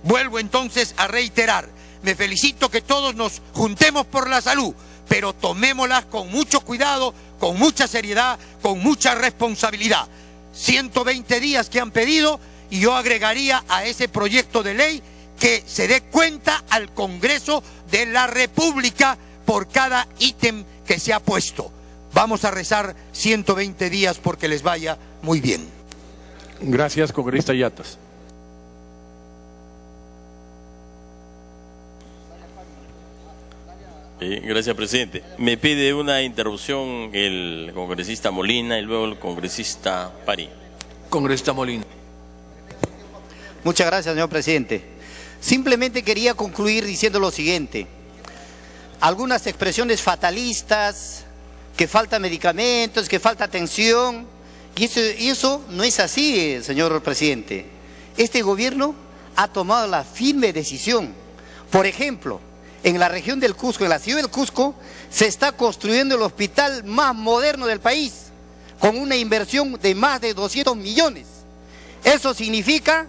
Vuelvo entonces a reiterar, me felicito que todos nos juntemos por la salud, pero tomémoslas con mucho cuidado, con mucha seriedad, con mucha responsabilidad. 120 días que han pedido, y yo agregaría a ese proyecto de ley que se dé cuenta al Congreso de la República por cada ítem que se ha puesto. Vamos a rezar 120 días porque les vaya muy bien. Gracias, congresista Yatas. Gracias, presidente. Me pide una interrupción el congresista Molina y luego el congresista Pari. Congresista Molina. Muchas gracias, señor presidente. Simplemente quería concluir diciendo lo siguiente. Algunas expresiones fatalistas, que falta medicamentos, que falta atención, y eso no es así, señor presidente. Este gobierno ha tomado la firme decisión. Por ejemplo, en la región del Cusco, en la ciudad del Cusco, se está construyendo el hospital más moderno del país, con una inversión de más de 200 millones. Eso significa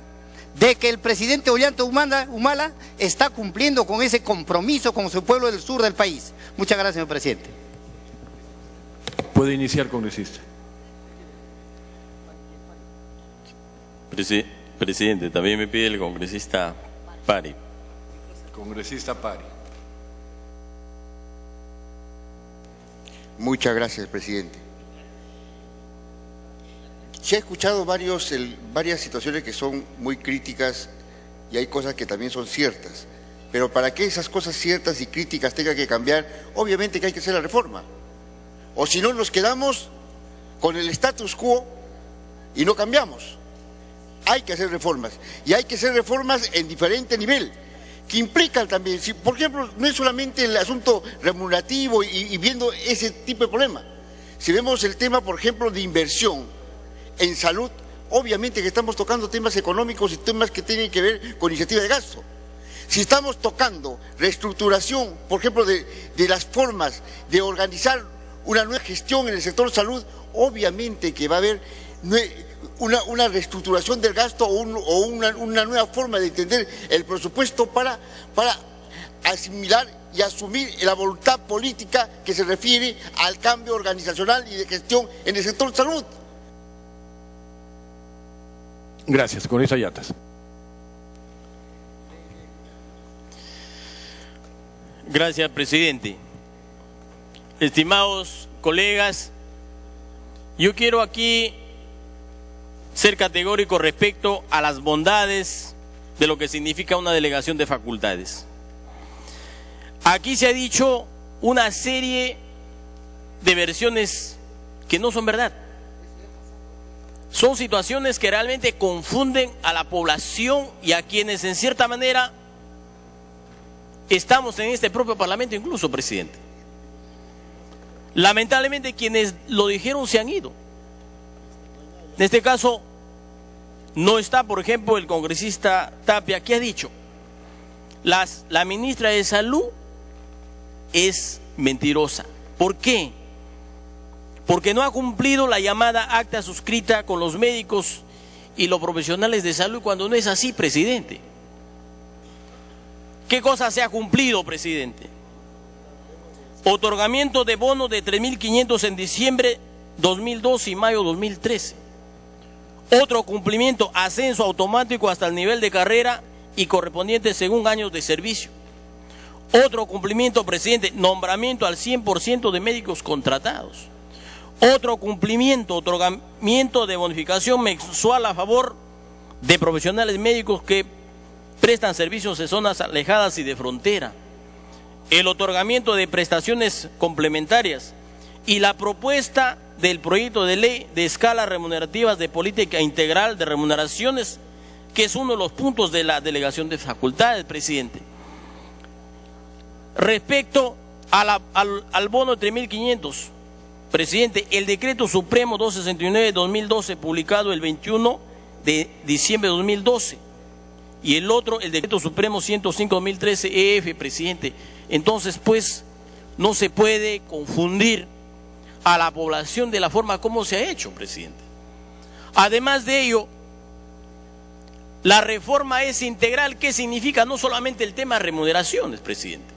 de que el presidente Ollanta Humala está cumpliendo con ese compromiso con su pueblo del sur del país. Muchas gracias, señor presidente. Puede iniciar, congresista. Presidente, también me pide el congresista Pari. Congresista Pari. Muchas gracias, presidente. Se ha escuchado varias situaciones que son muy críticas y hay cosas que también son ciertas. Pero para que esas cosas ciertas y críticas tengan que cambiar, obviamente que hay que hacer la reforma. O si no, nos quedamos con el status quo y no cambiamos. Hay que hacer reformas. Y hay que hacer reformas en diferente nivel, que implican también, por ejemplo, no es solamente el asunto remunerativo y viendo ese tipo de problema. Si vemos el tema, por ejemplo, de inversión en salud, obviamente que estamos tocando temas económicos y temas que tienen que ver con iniciativa de gasto. Si estamos tocando reestructuración, por ejemplo, de las formas de organizar una nueva gestión en el sector salud, obviamente que va a haber una reestructuración del gasto o una nueva forma de entender el presupuesto para asimilar y asumir la voluntad política que se refiere al cambio organizacional y de gestión en el sector salud. Gracias, congresista Yatas. Gracias, presidente. Estimados colegas, yo quiero aquí ser categórico respecto a las bondades de lo que significa una delegación de facultades. Aquí se ha dicho una serie de versiones que no son verdad. Son situaciones que realmente confunden a la población y a quienes en cierta manera estamos en este propio parlamento incluso, presidente. Lamentablemente quienes lo dijeron se han ido. En este caso no está, por ejemplo, el congresista Tapia, que ha dicho: la ministra de Salud es mentirosa. ¿Por qué? Porque no ha cumplido la llamada acta suscrita con los médicos y los profesionales de salud, cuando no es así, presidente. ¿Qué cosa se ha cumplido, presidente? Otorgamiento de bonos de 3.500 en diciembre 2012 y mayo 2013. Otro cumplimiento, ascenso automático hasta el nivel de carrera y correspondiente según años de servicio. Otro cumplimiento, presidente, nombramiento al 100% de médicos contratados. Otro cumplimiento, otorgamiento de bonificación mensual a favor de profesionales médicos que prestan servicios en zonas alejadas y de frontera. El otorgamiento de prestaciones complementarias y la propuesta del proyecto de ley de escalas remunerativas de política integral de remuneraciones, que es uno de los puntos de la delegación de facultades, presidente. Respecto al bono de 3.500, presidente, el decreto supremo 269-2012, publicado el 21 de diciembre de 2012, y el otro, el decreto supremo 105-2013 EF, presidente. Entonces, pues, no se puede confundir a la población de la forma como se ha hecho, presidente. Además de ello, La reforma es integral. ¿Qué significa? No solamente el tema de remuneraciones, presidente.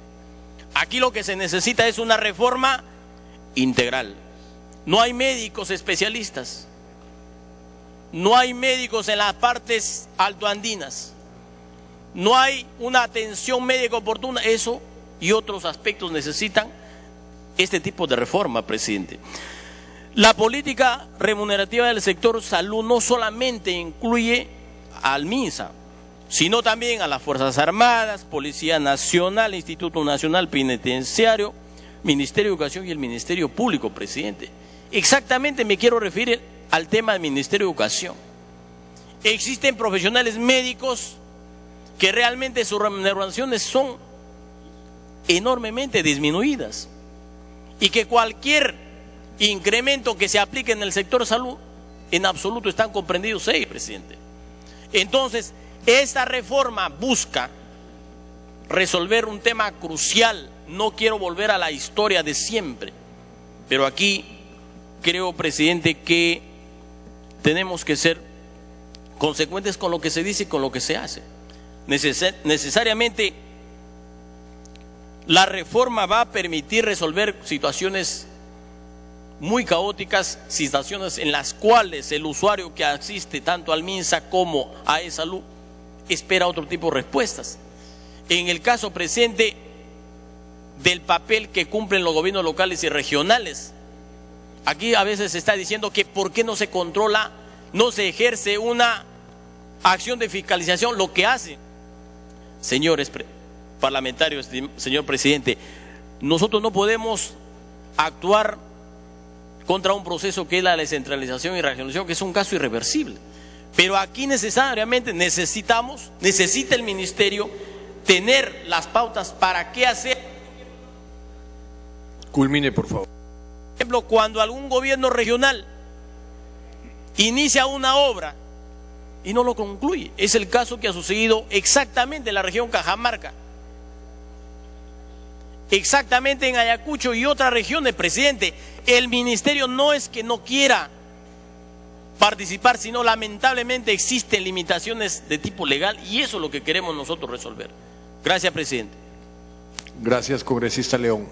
Aquí lo que se necesita es una reforma integral. No hay médicos especialistas. No hay médicos en las partes altoandinas. No hay una atención médica oportuna. Eso y otros aspectos necesitan este tipo de reforma, presidente. La política remunerativa del sector salud no solamente incluye al MINSA, sino también a las Fuerzas Armadas, Policía Nacional, Instituto Nacional Penitenciario, Ministerio de Educación y el Ministerio Público, presidente. Exactamente me quiero referir al tema del Ministerio de Educación. Existen profesionales médicos que realmente sus remuneraciones son enormemente disminuidas y que cualquier incremento que se aplique en el sector salud, en absoluto están comprendidos ellos, presidente. Entonces, esta reforma busca resolver un tema crucial. No quiero volver a la historia de siempre, pero aquí creo, presidente, que tenemos que ser consecuentes con lo que se dice y con lo que se hace. Necesariamente la reforma va a permitir resolver situaciones muy caóticas, situaciones en las cuales el usuario que asiste tanto al MINSA como a E-Salud espera otro tipo de respuestas. En el caso presente del papel que cumplen los gobiernos locales y regionales, aquí a veces se está diciendo que por qué no se controla, no se ejerce una acción de fiscalización, lo que hace. Señores parlamentarios, señor presidente, nosotros no podemos actuar contra un proceso que es la descentralización y regionalización, que es un caso irreversible. Pero aquí necesariamente necesita el ministerio tener las pautas para qué hacer. Culmine, por favor. Por ejemplo, cuando algún gobierno regional inicia una obra y no lo concluye. Es el caso que ha sucedido exactamente en la región Cajamarca, exactamente en Ayacucho y otras regiones, presidente. El ministerio no es que no quiera participar, sino lamentablemente existen limitaciones de tipo legal y eso es lo que queremos nosotros resolver. Gracias, presidente. Gracias, congresista León.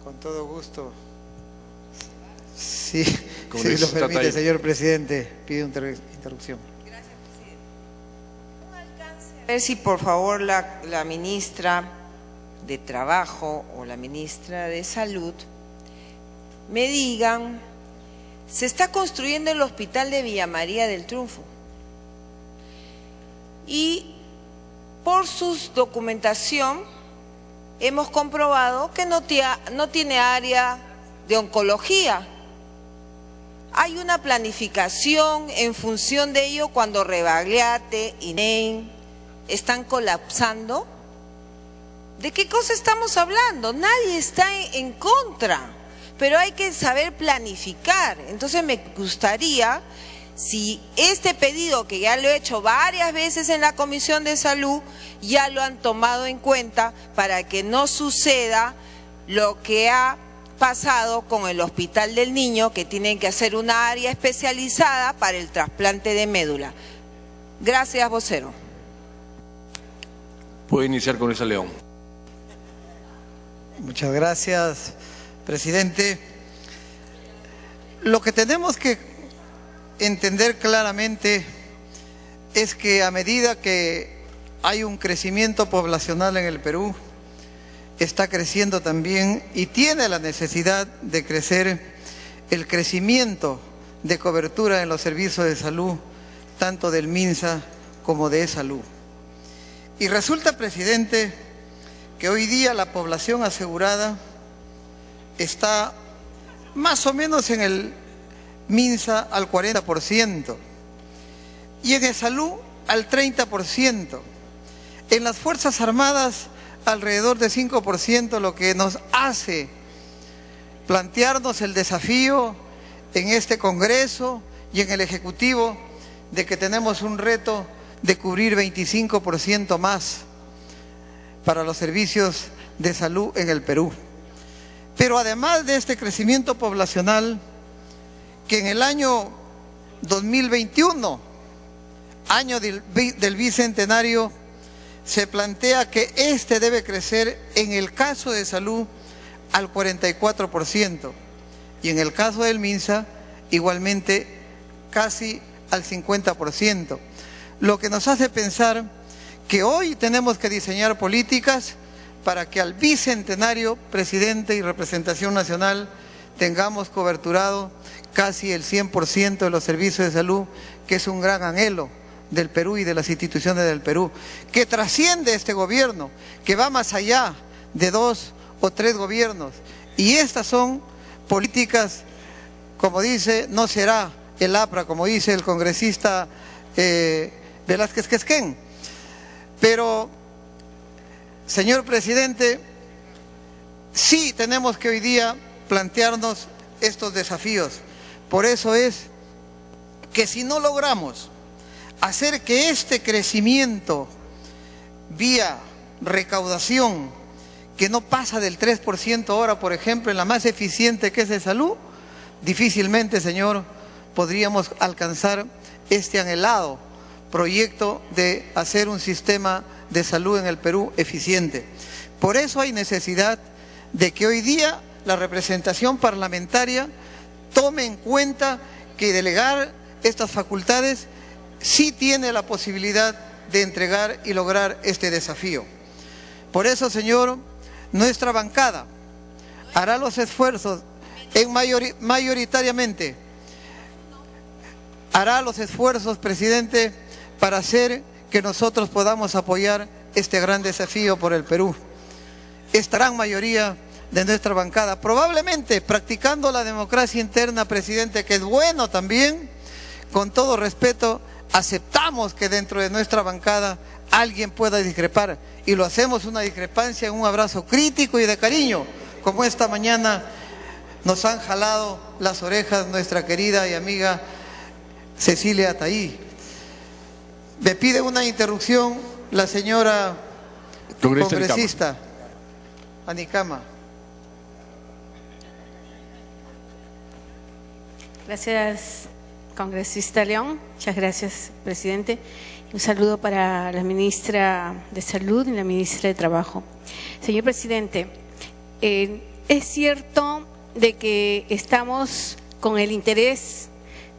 Con todo gusto. Sí, si lo Congresista permite, Tagle. señor presidente, pido interrupción. A ver si por favor la ministra de Trabajo o la ministra de Salud me digan, se está construyendo el hospital de Villa María del Triunfo y por su documentación hemos comprobado que no tiene área de oncología. Hay una planificación en función de ello cuando Rebagliate y NEM están colapsando. ¿De qué cosa estamos hablando? Nadie está en contra, pero hay que saber planificar. Entonces me gustaría, si este pedido que ya lo he hecho varias veces en la Comisión de Salud, ya lo han tomado en cuenta para que no suceda lo que ha pasado con el Hospital del Niño, que tienen que hacer una área especializada para el trasplante de médula. Gracias, vocero. Puede iniciar con esa León. Muchas gracias, presidente. Lo que tenemos que entender claramente es que a medida que hay un crecimiento poblacional en el Perú, está creciendo también y tiene la necesidad de crecer el crecimiento de cobertura en los servicios de salud, tanto del MINSA como de E-Salud. Y resulta, presidente, que hoy día la población asegurada está más o menos en el MINSA al 40% y en E-Salud al 30%. En las Fuerzas Armadas alrededor de 5%, lo que nos hace plantearnos el desafío en este Congreso y en el Ejecutivo de que tenemos un reto de cubrir 25% más para los servicios de salud en el Perú. Pero además de este crecimiento poblacional, que en el año 2021, año del Bicentenario, se plantea que este debe crecer en el caso de salud al 44% y en el caso del MINSA igualmente casi al 50%, lo que nos hace pensar que hoy tenemos que diseñar políticas para que al Bicentenario, presidente y representación nacional, tengamos coberturado casi el 100% de los servicios de salud, que es un gran anhelo del Perú y de las instituciones del Perú, que trasciende este gobierno, que va más allá de 2 o 3 gobiernos. Y estas son políticas, como dice, no será el APRA, como dice el congresista Velázquez Quesquén. Pero, señor presidente, sí tenemos que hoy día plantearnos estos desafíos. Por eso es que si no logramos hacer que este crecimiento vía recaudación, que no pasa del 3% ahora, por ejemplo, en la más eficiente que es de salud, difícilmente, señor, podríamos alcanzar este anhelado proyecto de hacer un sistema de salud en el Perú eficiente. Por eso hay necesidad de que hoy día la representación parlamentaria tome en cuenta que delegar estas facultades sí tiene la posibilidad de entregar y lograr este desafío. Por eso, señor, nuestra bancada hará los esfuerzos mayoritariamente, hará los esfuerzos, presidente, para hacer que nosotros podamos apoyar este gran desafío por el Perú. Esta gran mayoría de nuestra bancada, probablemente practicando la democracia interna, presidente, que es bueno también, con todo respeto, aceptamos que dentro de nuestra bancada alguien pueda discrepar, y lo hacemos una discrepancia en un abrazo crítico y de cariño, como esta mañana nos han jalado las orejas nuestra querida y amiga Cecilia Ataí. Me pide una interrupción la señora congresista Anicama. Gracias, congresista León. Muchas gracias, presidente. Un saludo para la ministra de Salud y la ministra de Trabajo. Señor presidente, es cierto de que estamos con el interés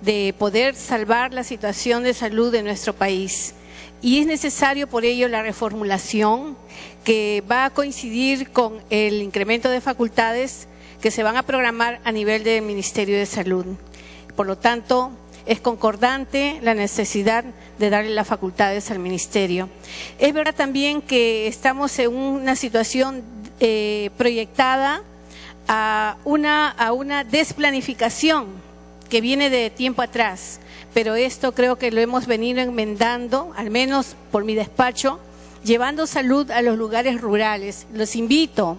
de poder salvar la situación de salud de nuestro país y es necesario por ello la reformulación que va a coincidir con el incremento de facultades que se van a programar a nivel del Ministerio de Salud. Por lo tanto, es concordante la necesidad de darle las facultades al Ministerio. Es verdad también que estamos en una situación proyectada a una desplanificación que viene de tiempo atrás, pero esto creo que lo hemos venido enmendando, al menos por mi despacho, llevando salud a los lugares rurales. Los invito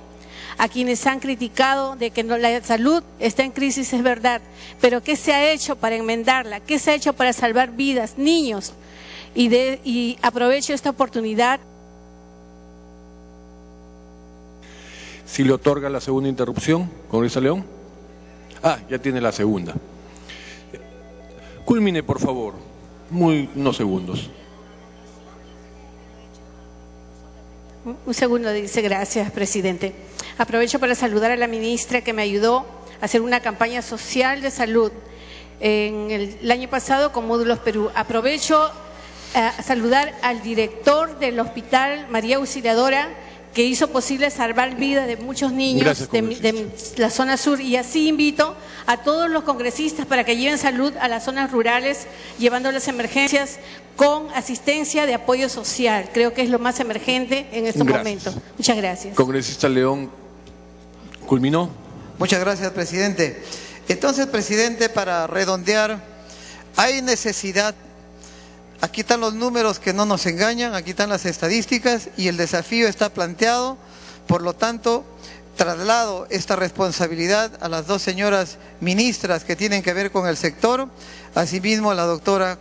a quienes han criticado de que la salud está en crisis, es verdad, pero ¿qué se ha hecho para enmendarla? ¿Qué se ha hecho para salvar vidas, niños? Y aprovecho esta oportunidad. Si le otorga la segunda interrupción, congresista León. Ya tiene la segunda. Culmine, por favor, unos segundos. Un segundo, dice. Gracias, presidente. Aprovecho para saludar a la ministra que me ayudó a hacer una campaña social de salud en el año pasado con Módulos Perú. Aprovecho a saludar al director del Hospital María Auxiliadora, que hizo posible salvar vidas de muchos niños de la zona sur, y así invito a todos los congresistas para que lleven salud a las zonas rurales, llevando las emergencias con asistencia de apoyo social. Creo que es lo más emergente en estos momentos. Muchas gracias. Congresista León, ¿culminó? Muchas gracias, presidente. Entonces, presidente, para redondear, hay necesidad. Aquí están los números que no nos engañan, aquí están las estadísticas y el desafío está planteado. Por lo tanto, traslado esta responsabilidad a las dos señoras ministras que tienen que ver con el sector, asimismo a la doctora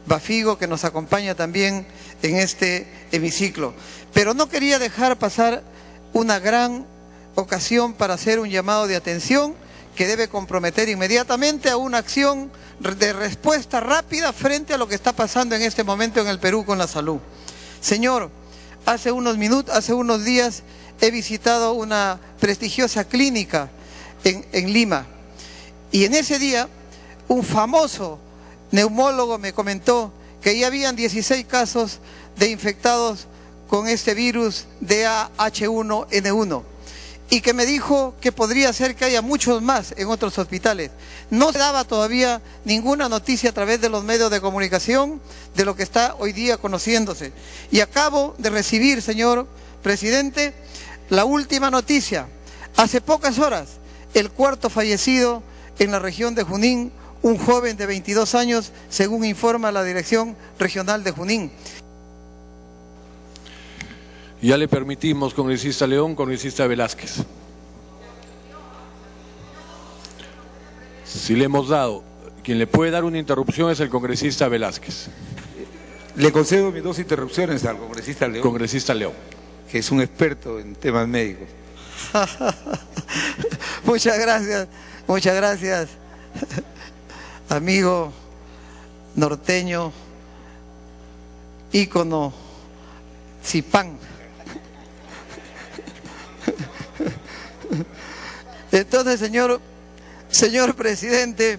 Bafigo, que nos acompaña también en este hemiciclo. Pero no quería dejar pasar una gran ocasión para hacer un llamado de atención que debe comprometer inmediatamente a una acción de respuesta rápida frente a lo que está pasando en este momento en el Perú con la salud. Señor, hace unos días he visitado una prestigiosa clínica en Lima, y en ese día un famoso neumólogo me comentó que ya habían 16 casos de infectados con este virus DAH1N1 y que me dijo que podría ser que haya muchos más en otros hospitales. No se daba todavía ninguna noticia a través de los medios de comunicación de lo que está hoy día conociéndose. Y acabo de recibir, señor presidente, la última noticia. Hace pocas horas, el cuarto fallecido en la región de Junín, un joven de 22 años, según informa la Dirección Regional de Junín. Ya le permitimos, congresista León, congresista Velázquez. Si le hemos dado, quien le puede dar una interrupción es el congresista Velázquez. Le concedo mis 2 interrupciones al congresista León. Congresista León. Que es un experto en temas médicos. Muchas gracias, amigo norteño, ícono, Zipán. Entonces, señor presidente,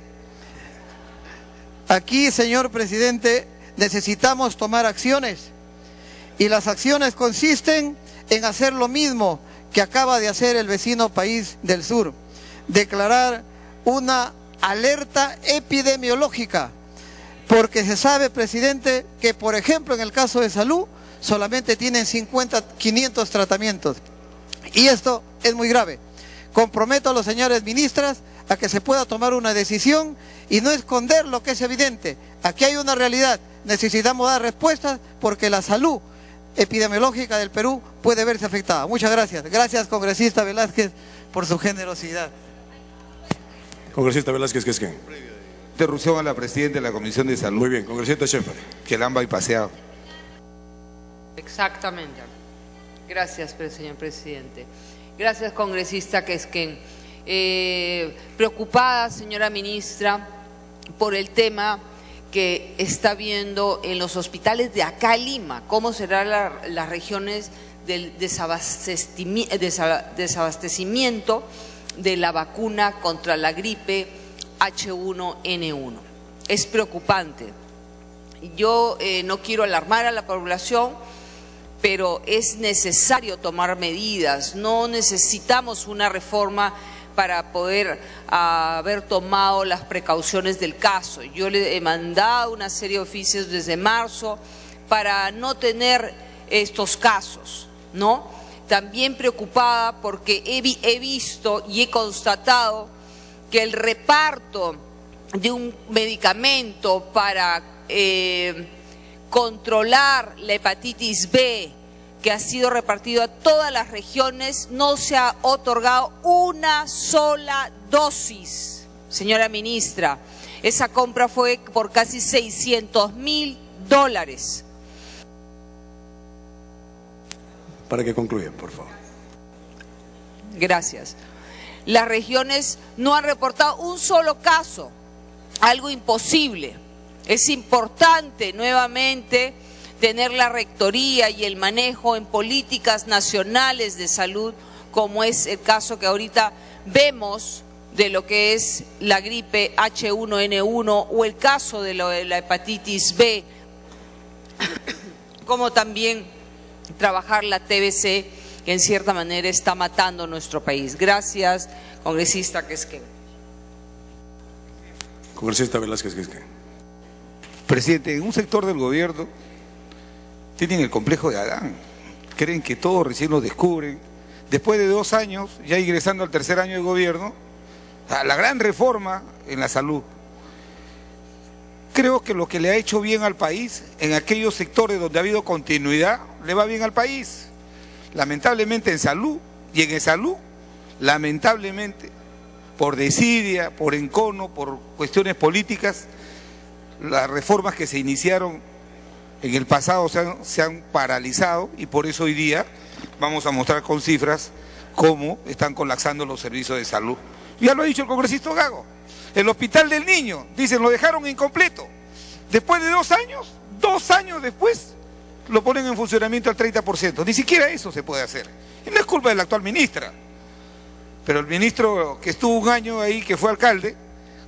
aquí, señor presidente, necesitamos tomar acciones, y las acciones consisten en hacer lo mismo que acaba de hacer el vecino país del sur: declarar una alerta epidemiológica, porque se sabe, presidente, que por ejemplo en el caso de salud solamente tienen 500 tratamientos, y esto es muy grave. Comprometo a los señores ministras a que se pueda tomar una decisión y no esconder lo que es evidente. Aquí hay una realidad, necesitamos dar respuestas porque la salud epidemiológica del Perú puede verse afectada. Muchas gracias. Gracias, congresista Velázquez, por su generosidad. Congresista Velázquez, ¿qué es qué? Interrupción a la presidenta de la Comisión de Salud. Muy bien, congresista Schaeffer. Que la han bypaseado. Exactamente. Gracias, señor presidente. Gracias, congresista Quesquén. Preocupada, señora ministra, por el tema que está viendo en los hospitales de acá Lima, cómo serán las regiones del desabastecimiento de la vacuna contra la gripe H1N1. Es preocupante. Yo no quiero alarmar a la población, pero es necesario tomar medidas. No necesitamos una reforma para poder haber tomado las precauciones del caso. Yo le he mandado una serie de oficios desde marzo para no tener estos casos, ¿no? También preocupada porque he visto y he constatado que el reparto de un medicamento para controlar la hepatitis B, que ha sido repartido a todas las regiones, no se ha otorgado una sola dosis. Señora ministra, esa compra fue por casi $600.000. Para que concluyan, por favor. Gracias. Las regiones no han reportado un solo caso, algo imposible. Es importante nuevamente tener la rectoría y el manejo en políticas nacionales de salud, como es el caso que ahorita vemos de lo que es la gripe H1N1 o el caso de la hepatitis B, como también trabajar la TBC, que en cierta manera está matando nuestro país. Gracias, congresista Quesquén. Congresista Velázquez, ¿qué es qué? Presidente, en un sector del gobierno tienen el complejo de Adán. Creen que todo recién lo descubren. Después de 2 años, ya ingresando al 3er año de gobierno, a la gran reforma en la salud. Creo que lo que le ha hecho bien al país, en aquellos sectores donde ha habido continuidad, le va bien al país. Lamentablemente en salud, y en salud, lamentablemente, por desidia, por encono, por cuestiones políticas, las reformas que se iniciaron en el pasado se han paralizado, y por eso hoy día vamos a mostrar con cifras cómo están colapsando los servicios de salud. Ya lo ha dicho el congresista Gago. El Hospital del Niño, dicen, lo dejaron incompleto. Después de 2 años después, lo ponen en funcionamiento al 30%. Ni siquiera eso se puede hacer. Y no es culpa de la actual ministra. Pero el ministro que estuvo 1 año ahí, que fue alcalde,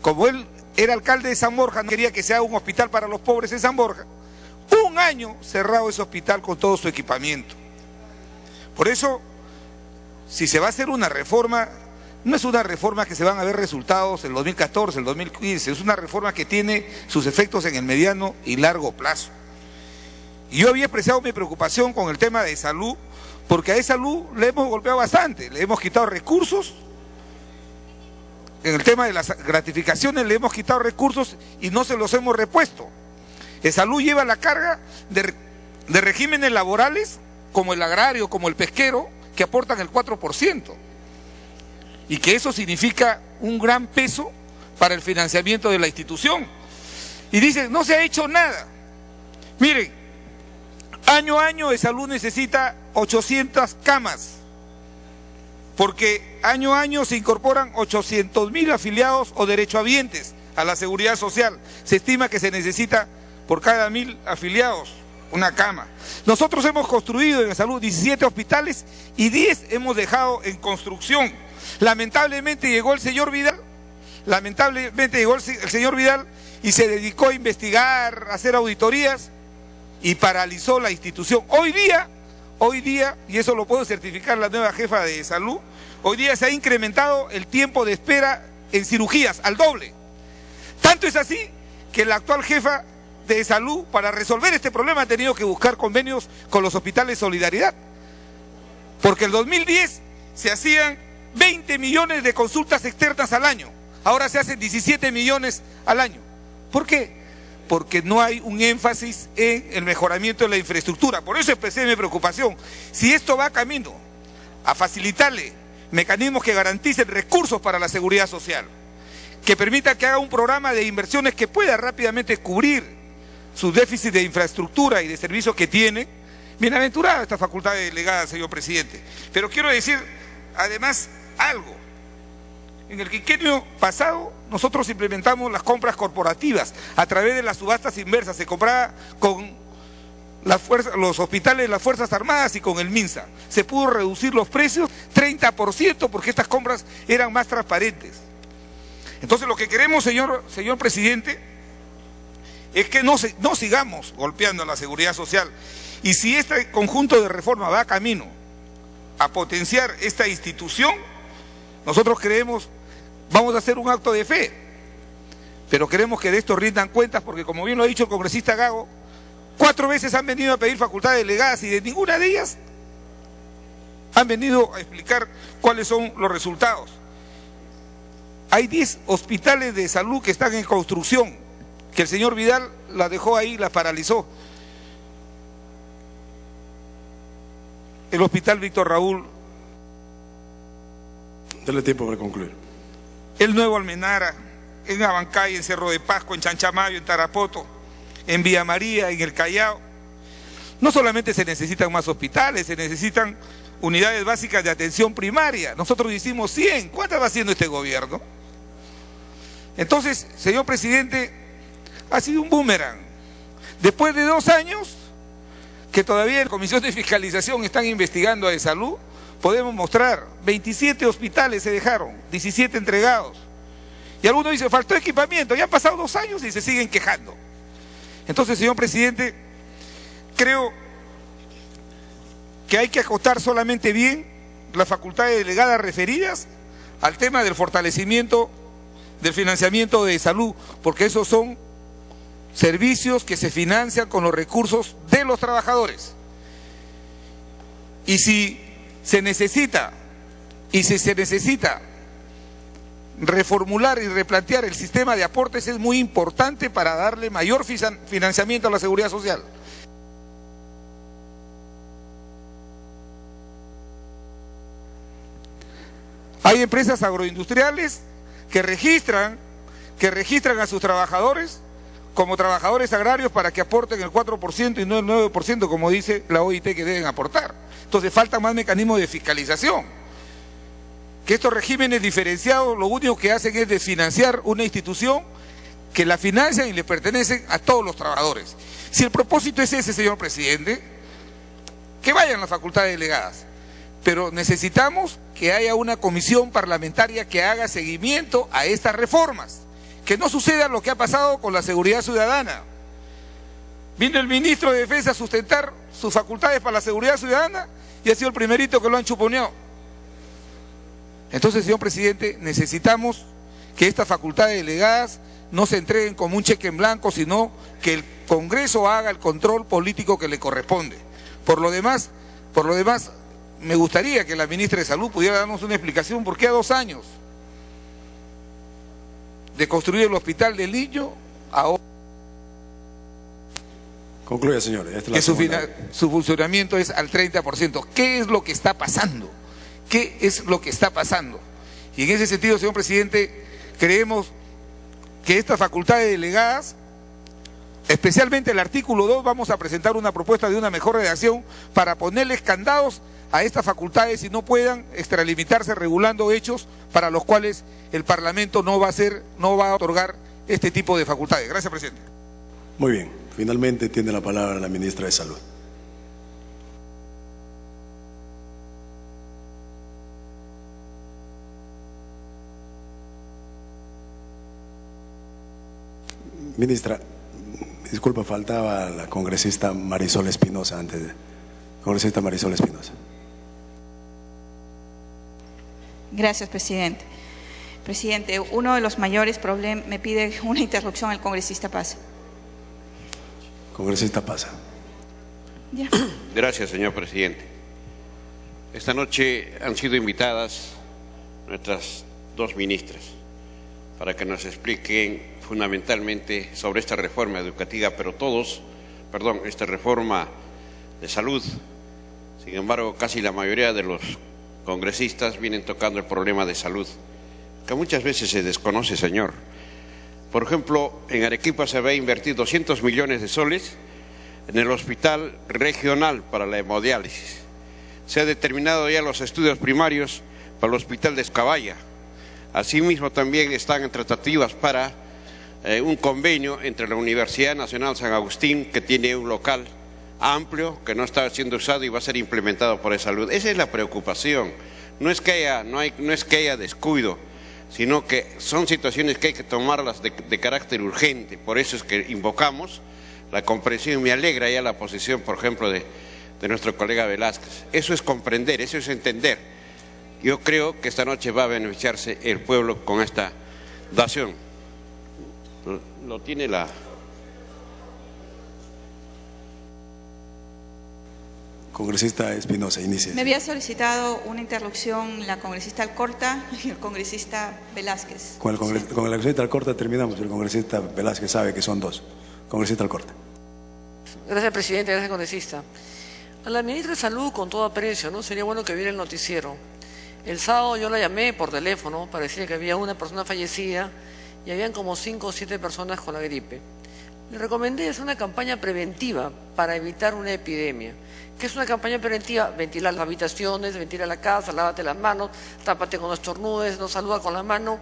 como él era alcalde de San Borja, no quería que sea un hospital para los pobres en San Borja, 1 año cerrado ese hospital con todo su equipamiento. Por eso, si se va a hacer una reforma, no es una reforma que se van a ver resultados el 2014, el 2015, es una reforma que tiene sus efectos en el mediano y largo plazo. Y yo había expresado mi preocupación con el tema de salud, porque a esa salud le hemos golpeado bastante, le hemos quitado recursos, en el tema de las gratificaciones le hemos quitado recursos y no se los hemos repuesto. El salud lleva la carga de regímenes laborales, como el agrario, como el pesquero, que aportan el 4%. Y que eso significa un gran peso para el financiamiento de la institución. Y dicen, no se ha hecho nada. Miren, año a año de salud necesita 800 camas, porque año a año se incorporan 800.000 afiliados o derechohabientes a la seguridad social. Se estima que se necesita por cada 1.000 afiliados una cama. Nosotros hemos construido en salud 17 hospitales y 10 hemos dejado en construcción. Lamentablemente llegó el señor Vidal, y se dedicó a investigar, a hacer auditorías y paralizó la institución. Hoy día, y eso lo puedo certificar la nueva jefa de salud, hoy día se ha incrementado el tiempo de espera en cirugías al doble. Tanto es así que la actual jefa de salud, para resolver este problema, ha tenido que buscar convenios con los hospitales Solidaridad. Porque el 2010 se hacían 20 millones de consultas externas al año. Ahora se hacen 17 millones al año. ¿Por qué? Porque no hay un énfasis en el mejoramiento de la infraestructura. Por eso expresé mi preocupación. Si esto va camino a facilitarle mecanismos que garanticen recursos para la seguridad social, que permita que haga un programa de inversiones que pueda rápidamente cubrir sus déficits de infraestructura y de servicios que tiene, bienaventurada esta facultad delegada, señor presidente. Pero quiero decir, además, algo. En el quinquenio pasado, nosotros implementamos las compras corporativas a través de las subastas inversas. Se compraba con los hospitales de las Fuerzas Armadas y con el MINSA. Se pudo reducir los precios 30% porque estas compras eran más transparentes. Entonces, lo que queremos, señor presidente, es que no sigamos golpeando a la seguridad social. Y si este conjunto de reformas va camino a potenciar esta institución, nosotros creemos, vamos a hacer un acto de fe, pero queremos que de esto rindan cuentas, porque como bien lo ha dicho el congresista Gago, 4 veces han venido a pedir facultades delegadas y de ninguna de ellas han venido a explicar cuáles son los resultados. Hay 10 hospitales de salud que están en construcción, que el señor Vidal la dejó ahí, la paralizó. El hospital Víctor Raúl. Dale tiempo para concluir. El Nuevo Almenara, en Abancay, en Cerro de Pasco, en Chanchamayo, en Tarapoto, en Villa María, en el Callao. No solamente se necesitan más hospitales, se necesitan unidades básicas de atención primaria. Nosotros hicimos 100. ¿Cuántas va haciendo este gobierno? Entonces, señor presidente, ha sido un boomerang. Después de 2 años, que todavía en la Comisión de Fiscalización están investigando a salud, podemos mostrar 27 hospitales se dejaron, 17 entregados. Y algunos dicen, faltó equipamiento, ya han pasado 2 años y se siguen quejando. Entonces, señor presidente, creo que hay que acotar solamente bien las facultades delegadas referidas al tema del fortalecimiento del financiamiento de salud, porque esos son servicios que se financian con los recursos de los trabajadores. Y si se necesita reformular y replantear el sistema de aportes, es muy importante para darle mayor financiamiento a la seguridad social. Hay empresas agroindustriales que registran a sus trabajadores como trabajadores agrarios para que aporten el 4% y no el 9%, como dice la OIT que deben aportar. Entonces faltan más mecanismos de fiscalización. que estos regímenes diferenciados lo único que hacen es desfinanciar una institución que la financian y le pertenecen a todos los trabajadores. Si el propósito es ese, señor presidente, que vayan las facultades delegadas, pero necesitamos que haya una comisión parlamentaria que haga seguimiento a estas reformas, que no suceda lo que ha pasado con la seguridad ciudadana. Vino el ministro de Defensa a sustentar sus facultades para la seguridad ciudadana y ha sido el primerito que lo han chuponeado. Entonces, señor presidente, necesitamos que estas facultades delegadas no se entreguen como un cheque en blanco, sino que el Congreso haga el control político que le corresponde. Por lo demás, me gustaría que la ministra de Salud pudiera darnos una explicación por qué a 2 años de construir el hospital del Niño, ahora concluya, señor. Que su funcionamiento es al 30%. ¿Qué es lo que está pasando? ¿Qué es lo que está pasando? Y en ese sentido, señor presidente, creemos que estas facultades delegadas, especialmente el artículo 2, vamos a presentar una propuesta de una mejor redacción para ponerles candados a estas facultades y no puedan extralimitarse regulando hechos para los cuales el Parlamento no va a otorgar este tipo de facultades. Gracias, presidente. Muy bien. Finalmente tiene la palabra la ministra de Salud. Ministra, disculpa, faltaba la congresista Marisol Espinosa antes de... Congresista Marisol Espinosa. Gracias, presidente. Presidente, uno de los mayores problemas, me pide una interrupción el congresista Paz. Congresista Paz. Ya. Gracias, señor presidente. Esta noche han sido invitadas nuestras 2 ministras para que nos expliquen fundamentalmente sobre esta reforma educativa, esta reforma de salud. Sin embargo, casi la mayoría de los congresistas vienen tocando el problema de salud, que muchas veces se desconoce, señor. Por ejemplo, en Arequipa se va a invertir 200 millones de soles en el hospital regional para la hemodiálisis. Se han determinado ya los estudios primarios para el hospital de Caballa. Asimismo, también están en tratativas para un convenio entre la Universidad Nacional San Agustín, que tiene un local amplio que no está siendo usado y va a ser implementado por Salud. Esa es la preocupación. No es que haya descuido, sino que son situaciones que hay que tomarlas de carácter urgente. Por eso es que invocamos la comprensión. Me alegra ya la posición, por ejemplo, de nuestro colega Velázquez. Eso es comprender, eso es entender. Yo creo que esta noche va a beneficiarse el pueblo con esta dación. Lo tiene la... Congresista Espinosa, inicie. Me había solicitado una interrupción la congresista Alcorta y el congresista Velázquez. Con el congresista Alcorta terminamos. El congresista Velázquez sabe que son 2. Congresista Alcorta. Gracias, presidente. Gracias, congresista. A la ministra de Salud, con todo aprecio, ¿no? Sería bueno que viera el noticiero. El sábado yo la llamé por teléfono para decir que había una persona fallecida y habían como 5 o 7 personas con la gripe. Le recomendé hacer una campaña preventiva para evitar una epidemia. ¿Qué es una campaña preventiva? Ventila las habitaciones, ventila la casa, lávate las manos, tápate con estornudes, no saluda con la mano.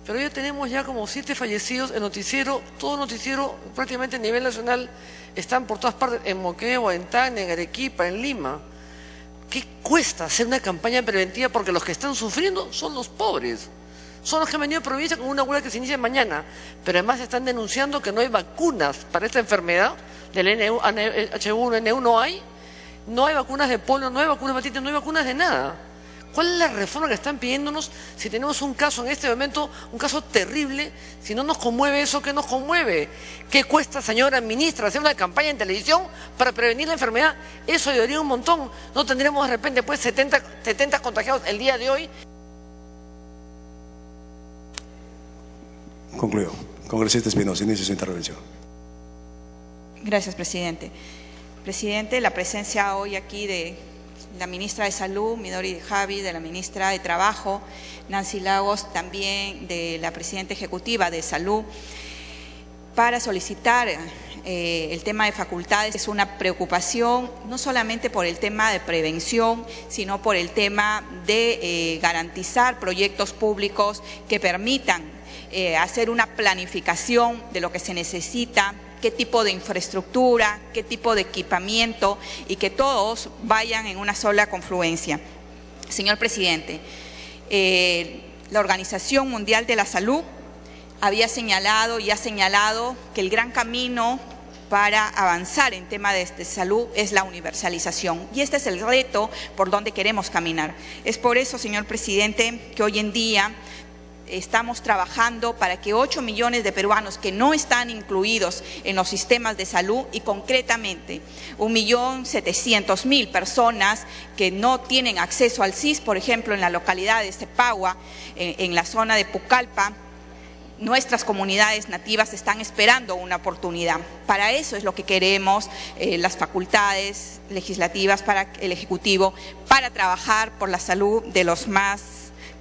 Pero ya tenemos ya como 7 fallecidos. El noticiero, todo noticiero prácticamente a nivel nacional están por todas partes, en Moquegua, en Tacna, en Arequipa, en Lima. ¿Qué cuesta hacer una campaña preventiva? Porque los que están sufriendo son los pobres. Son los que han venido a provincia con una huelga que se inicia mañana, pero además están denunciando que no hay vacunas para esta enfermedad del H1N1, no hay vacunas de polio, no hay vacunas de hepatitis, no hay vacunas de nada. ¿Cuál es la reforma que están pidiéndonos si tenemos un caso en este momento, un caso terrible? Si no nos conmueve eso, ¿qué nos conmueve? ¿Qué cuesta, señora ministra, hacer una campaña en televisión para prevenir la enfermedad? Eso ayudaría un montón. No tendremos de repente pues 70 contagiados el día de hoy. Concluyó. Congresista Espinosa, inicie su intervención. Gracias, presidente. Presidente, la presencia hoy aquí de la ministra de Salud, Midori Javi, de la ministra de Trabajo, Nancy Lagos, también de la presidenta ejecutiva de Salud, para solicitar el tema de facultades es una preocupación no solamente por el tema de prevención, sino por el tema de garantizar proyectos públicos que permitan hacer una planificación de lo que se necesita, qué tipo de infraestructura, qué tipo de equipamiento y que todos vayan en una sola confluencia. Señor presidente, la Organización Mundial de la Salud había señalado y ha señalado que el gran camino para avanzar en tema de salud es la universalización. Y este es el reto por donde queremos caminar. Es por eso, señor presidente, que hoy en día estamos trabajando para que 8 millones de peruanos que no están incluidos en los sistemas de salud y concretamente 1.700.000 personas que no tienen acceso al SIS, por ejemplo, en la localidad de Cepagua, en la zona de Pucallpa, nuestras comunidades nativas están esperando una oportunidad. Para eso es lo que queremos, las facultades legislativas, para el Ejecutivo, para trabajar por la salud de los más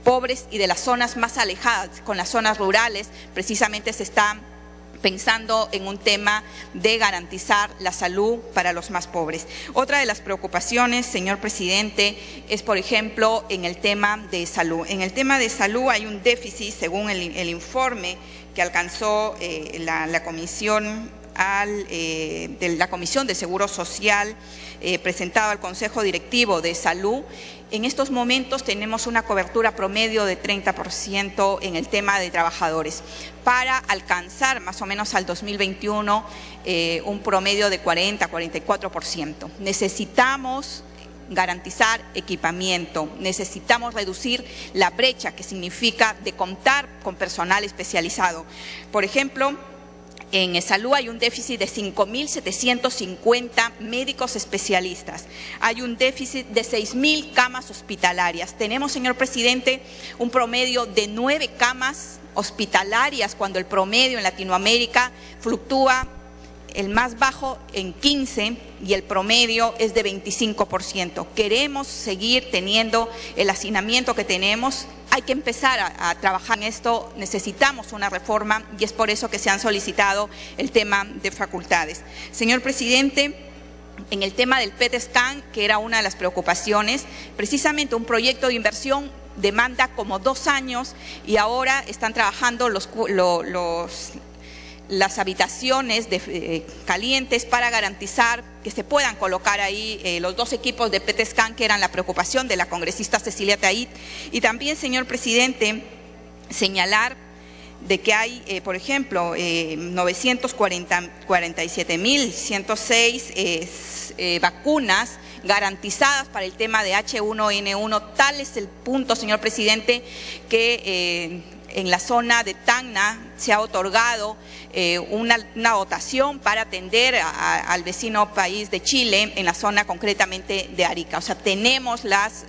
pobres y de las zonas más alejadas. Con las zonas rurales precisamente se está pensando en un tema de garantizar la salud para los más pobres. Otra de las preocupaciones, señor presidente, es por ejemplo en el tema de salud. En el tema de salud hay un déficit, según el informe que alcanzó la Comisión de la Comisión de Seguro Social presentado al Consejo Directivo de Salud. En estos momentos tenemos una cobertura promedio de 30% en el tema de trabajadores, para alcanzar más o menos al 2021 un promedio de 40-44%. Necesitamos garantizar equipamiento, necesitamos reducir la brecha que significa de contar con personal especializado. Por ejemplo, en salud hay un déficit de 5.750 médicos especialistas. Hay un déficit de 6.000 camas hospitalarias. Tenemos, señor presidente, un promedio de 9 camas hospitalarias, cuando el promedio en Latinoamérica fluctúa el más bajo en 15 y el promedio es de 25%. Queremos seguir teniendo el hacinamiento que tenemos. Hay que empezar a trabajar en esto, necesitamos una reforma y es por eso que se han solicitado el tema de facultades. Señor presidente, en el tema del PET scan, que era una de las preocupaciones, precisamente un proyecto de inversión demanda como 2 años y ahora están trabajando las habitaciones calientes para garantizar que se puedan colocar ahí los 2 equipos de PET scan, que eran la preocupación de la congresista Cecilia Tait. Y también, señor presidente, señalar de que hay, por ejemplo, 947.106 vacunas garantizadas para el tema de H1N1. Tal es el punto, señor presidente, que en la zona de Tacna se ha otorgado una dotación para atender al vecino país de Chile, en la zona concretamente de Arica. O sea, tenemos las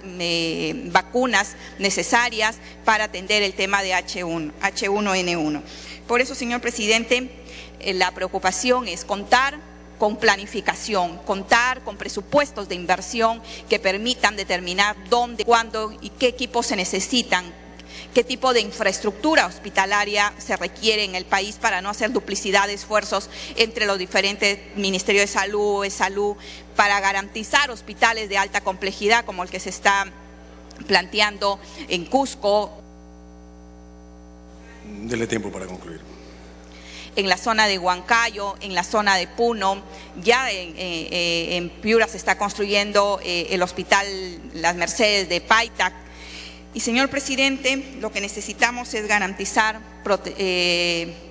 vacunas necesarias para atender el tema de H1N1. Por eso, señor presidente, la preocupación es contar con planificación, contar con presupuestos de inversión que permitan determinar dónde, cuándo y qué equipos se necesitan, qué tipo de infraestructura hospitalaria se requiere en el país para no hacer duplicidad de esfuerzos entre los diferentes ministerios de salud, para garantizar hospitales de alta complejidad como el que se está planteando en Cusco. Dele tiempo para concluir. En la zona de Huancayo, en la zona de Puno, ya en Piura se está construyendo el hospital Las Mercedes de Paitac. Y, señor presidente, lo que necesitamos es garantizar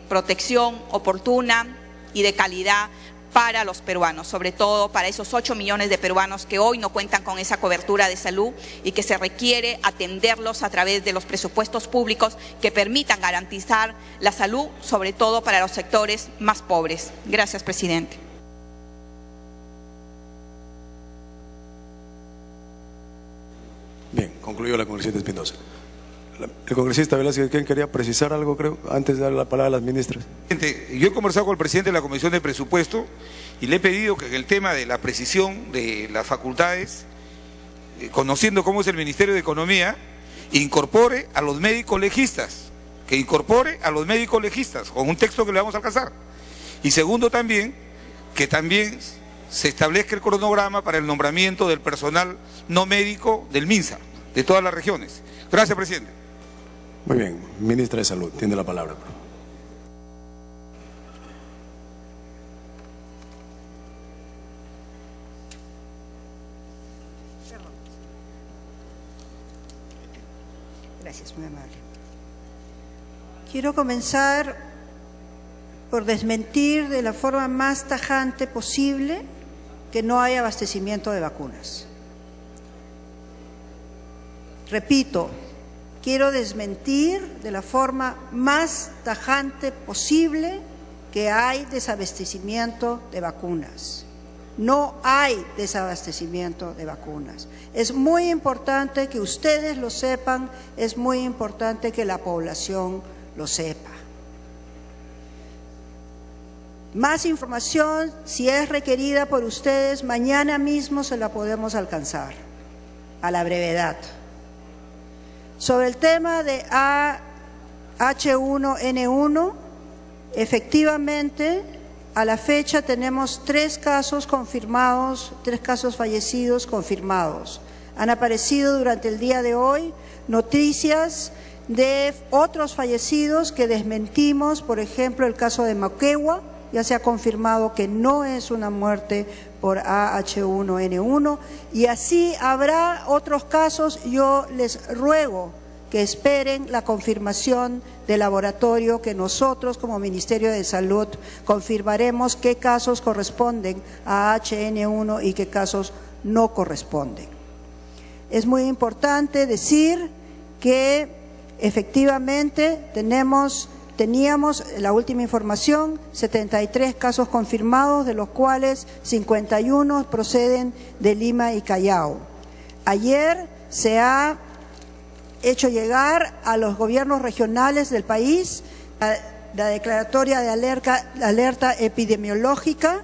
protección oportuna y de calidad para los peruanos, sobre todo para esos 8 millones de peruanos que hoy no cuentan con esa cobertura de salud y que se requiere atenderlos a través de los presupuestos públicos que permitan garantizar la salud, sobre todo para los sectores más pobres. Gracias, presidente. Bien, concluyó la congresista Espinosa. El congresista Velázquez, ¿quién quería precisar algo, creo, antes de dar la palabra a las ministras? Yo he conversado con el presidente de la Comisión de Presupuesto y le he pedido que en el tema de la precisión de las facultades, conociendo cómo es el Ministerio de Economía, incorpore a los médicos legistas, con un texto que le vamos a alcanzar. Y segundo también, que también se establezca el cronograma para el nombramiento del personal no médico del MINSA, de todas las regiones. Gracias, presidente. Muy bien, ministra de Salud, tiene la palabra. Gracias, muy amable. Quiero comenzar por desmentir de la forma más tajante posible que no hay abastecimiento de vacunas. Repito, quiero desmentir de la forma más tajante posible que hay desabastecimiento de vacunas. No hay desabastecimiento de vacunas. Es muy importante que ustedes lo sepan, es muy importante que la población lo sepa. Más información, si es requerida por ustedes, mañana mismo se la podemos alcanzar, a la brevedad. Sobre el tema de H1N1, efectivamente, a la fecha tenemos 3 casos confirmados, 3 casos fallecidos confirmados. Han aparecido durante el día de hoy noticias de otros fallecidos que desmentimos, por ejemplo, el caso de Moquegua. Ya se ha confirmado que no es una muerte por H1N1 y así habrá otros casos. Yo les ruego que esperen la confirmación del laboratorio, que nosotros como Ministerio de Salud confirmaremos qué casos corresponden a HN1 y qué casos no corresponden. Es muy importante decir que efectivamente teníamos la última información, 73 casos confirmados, de los cuales 51 proceden de Lima y Callao. Ayer se ha hecho llegar a los gobiernos regionales del país la declaratoria de alerta epidemiológica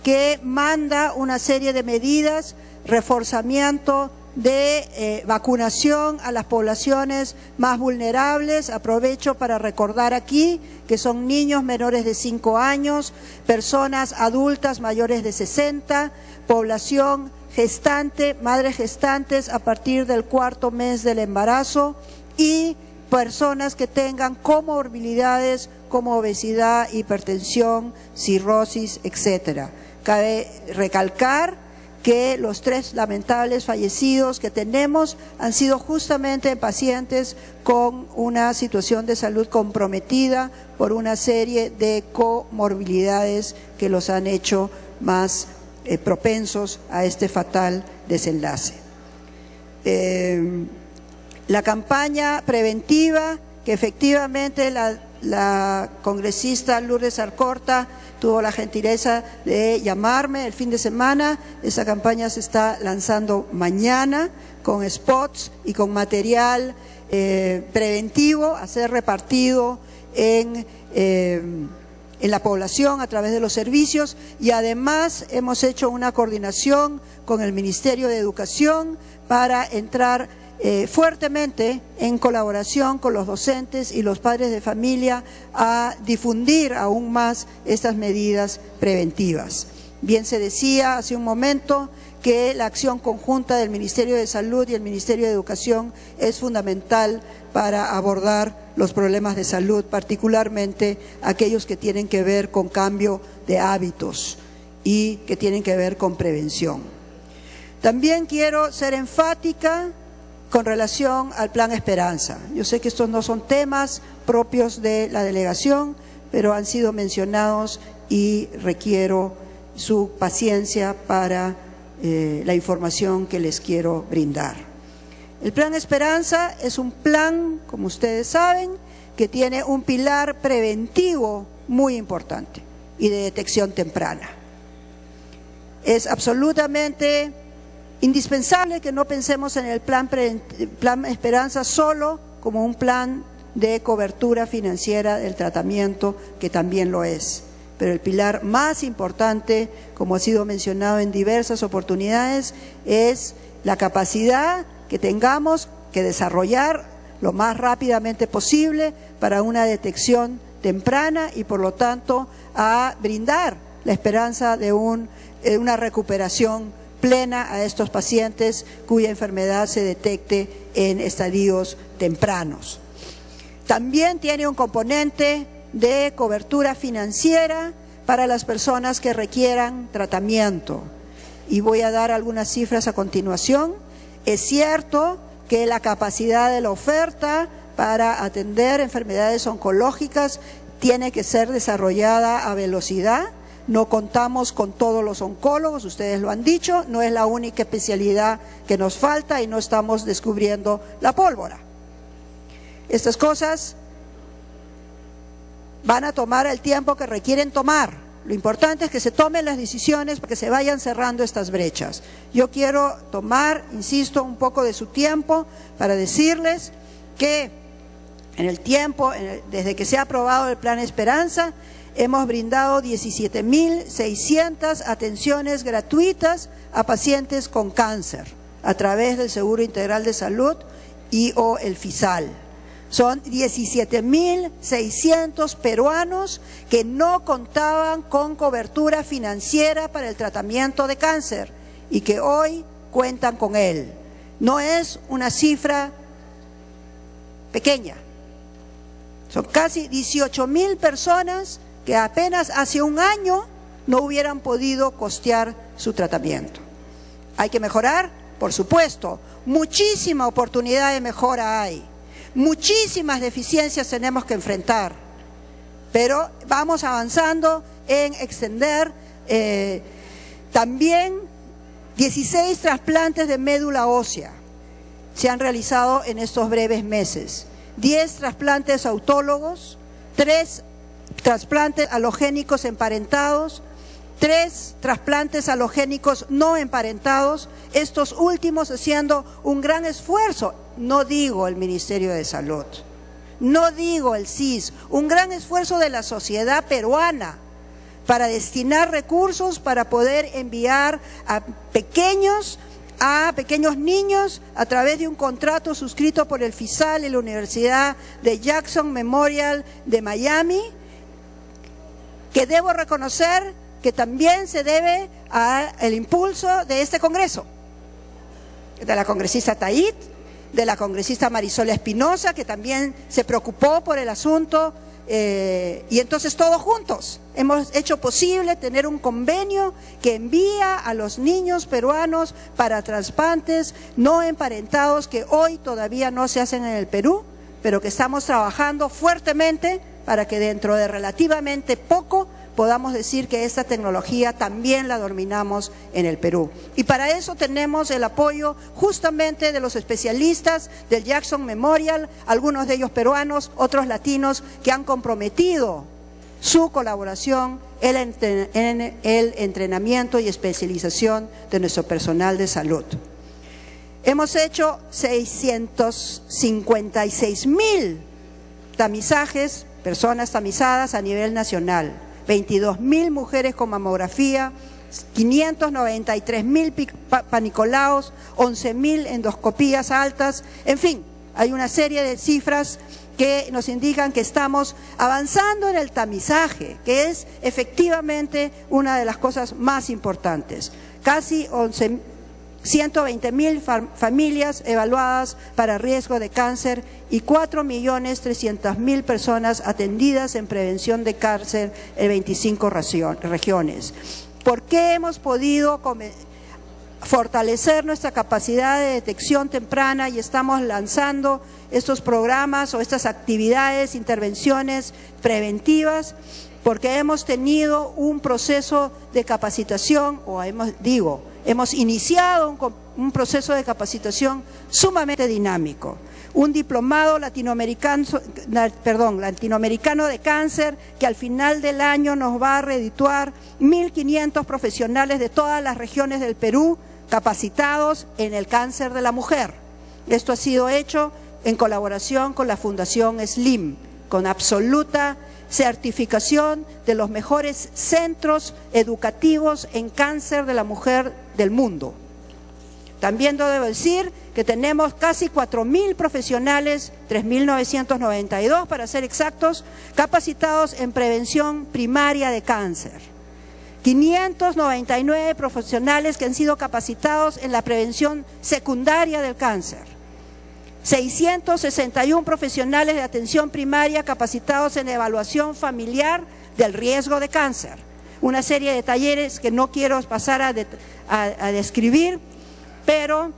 que manda una serie de medidas, reforzamiento de vacunación a las poblaciones más vulnerables. Aprovecho para recordar aquí que son niños menores de 5 años, personas adultas mayores de 60, población gestante, madres gestantes a partir del 4º mes del embarazo y personas que tengan comorbilidades como obesidad, hipertensión, cirrosis, etcétera. Cabe recalcar que los 3 lamentables fallecidos que tenemos han sido justamente pacientes con una situación de salud comprometida por una serie de comorbilidades que los han hecho más propensos a este fatal desenlace. La campaña preventiva que efectivamente la congresista Lourdes Alcorta tuvo la gentileza de llamarme el fin de semana. Esa campaña se está lanzando mañana con spots y con material preventivo a ser repartido en la población a través de los servicios, y además hemos hecho una coordinación con el Ministerio de Educación para entrar fuertemente en colaboración con los docentes y los padres de familia a difundir aún más estas medidas preventivas. Bien se decía hace un momento que la acción conjunta del Ministerio de Salud y el Ministerio de Educación es fundamental para abordar los problemas de salud, particularmente aquellos que tienen que ver con cambio de hábitos y que tienen que ver con prevención. También quiero ser enfática con relación al Plan Esperanza. Yo sé que estos no son temas propios de la delegación, pero han sido mencionados y requiero su paciencia para la información que les quiero brindar. El Plan Esperanza es un plan, como ustedes saben, que tiene un pilar preventivo muy importante y de detección temprana. Es absolutamente indispensable que no pensemos en el plan Esperanza solo como un plan de cobertura financiera del tratamiento, que también lo es. Pero el pilar más importante, como ha sido mencionado en diversas oportunidades, es la capacidad que tengamos que desarrollar lo más rápidamente posible para una detección temprana y por lo tanto a brindar la esperanza de una recuperación plena a estos pacientes cuya enfermedad se detecte en estadios tempranos. También tiene un componente de cobertura financiera para las personas que requieran tratamiento. Y voy a dar algunas cifras a continuación. Es cierto que la capacidad de la oferta para atender enfermedades oncológicas tiene que ser desarrollada a velocidad. No contamos con todos los oncólogos, ustedes lo han dicho, no es la única especialidad que nos falta y no estamos descubriendo la pólvora. Estas cosas van a tomar el tiempo que requieren tomar. Lo importante es que se tomen las decisiones para que se vayan cerrando estas brechas. Yo quiero tomar, insisto, un poco de su tiempo para decirles que en el tiempo, desde que se ha aprobado el Plan Esperanza, hemos brindado 17.600 atenciones gratuitas a pacientes con cáncer a través del Seguro Integral de Salud o el FISAL. Son 17.600 peruanos que no contaban con cobertura financiera para el tratamiento de cáncer y que hoy cuentan con él. No es una cifra pequeña. Son casi 18.000 personas que apenas hace un año no hubieran podido costear su tratamiento. ¿Hay que mejorar? Por supuesto, muchísima oportunidad de mejora hay, muchísimas deficiencias tenemos que enfrentar, pero vamos avanzando en extender también 16 trasplantes de médula ósea se han realizado en estos breves meses, 10 trasplantes autólogos, 3 trasplantes halogénicos emparentados, 3 trasplantes halogénicos no emparentados, estos últimos haciendo un gran esfuerzo, no digo el Ministerio de Salud, no digo el CIS, un gran esfuerzo de la sociedad peruana para destinar recursos para poder enviar a pequeños niños a través de un contrato suscrito por el FISAL y la Universidad de Jackson Memorial de Miami, que debo reconocer que también se debe al impulso de este Congreso, de la congresista Tait, de la congresista Marisol Espinosa, que también se preocupó por el asunto, y entonces todos juntos hemos hecho posible tener un convenio que envía a los niños peruanos para trasplantes no emparentados que hoy todavía no se hacen en el Perú, pero que estamos trabajando fuertemente para que dentro de relativamente poco podamos decir que esta tecnología también la dominamos en el Perú. Y para eso tenemos el apoyo justamente de los especialistas del Jackson Memorial, algunos de ellos peruanos, otros latinos, que han comprometido su colaboración en el entrenamiento y especialización de nuestro personal de salud. Hemos hecho 656.000 tamizajes, personas tamizadas a nivel nacional. 22.000 mujeres con mamografía, 593.000 panicolaos, 11.000 endoscopías altas, en fin, hay una serie de cifras que nos indican que estamos avanzando en el tamizaje, que es efectivamente una de las cosas más importantes. Casi 120.000 familias evaluadas para riesgo de cáncer y 4.300.000 personas atendidas en prevención de cáncer en 25 regiones. ¿Por qué hemos podido fortalecer nuestra capacidad de detección temprana y estamos lanzando estos programas o estas actividades, intervenciones preventivas? Porque hemos tenido un proceso de capacitación, hemos iniciado un proceso de capacitación sumamente dinámico. Un diplomado latinoamericano de cáncer que al final del año nos va a redituar 1.500 profesionales de todas las regiones del Perú capacitados en el cáncer de la mujer. Esto ha sido hecho en colaboración con la Fundación SLIM, con absoluta certificación de los mejores centros educativos en cáncer de la mujer del mundo. También debo decir que tenemos casi 4.000 profesionales, 3.992 para ser exactos, capacitados en prevención primaria de cáncer, 599 profesionales que han sido capacitados en la prevención secundaria del cáncer, 661 profesionales de atención primaria capacitados en evaluación familiar del riesgo de cáncer, una serie de talleres que no quiero pasar a describir, pero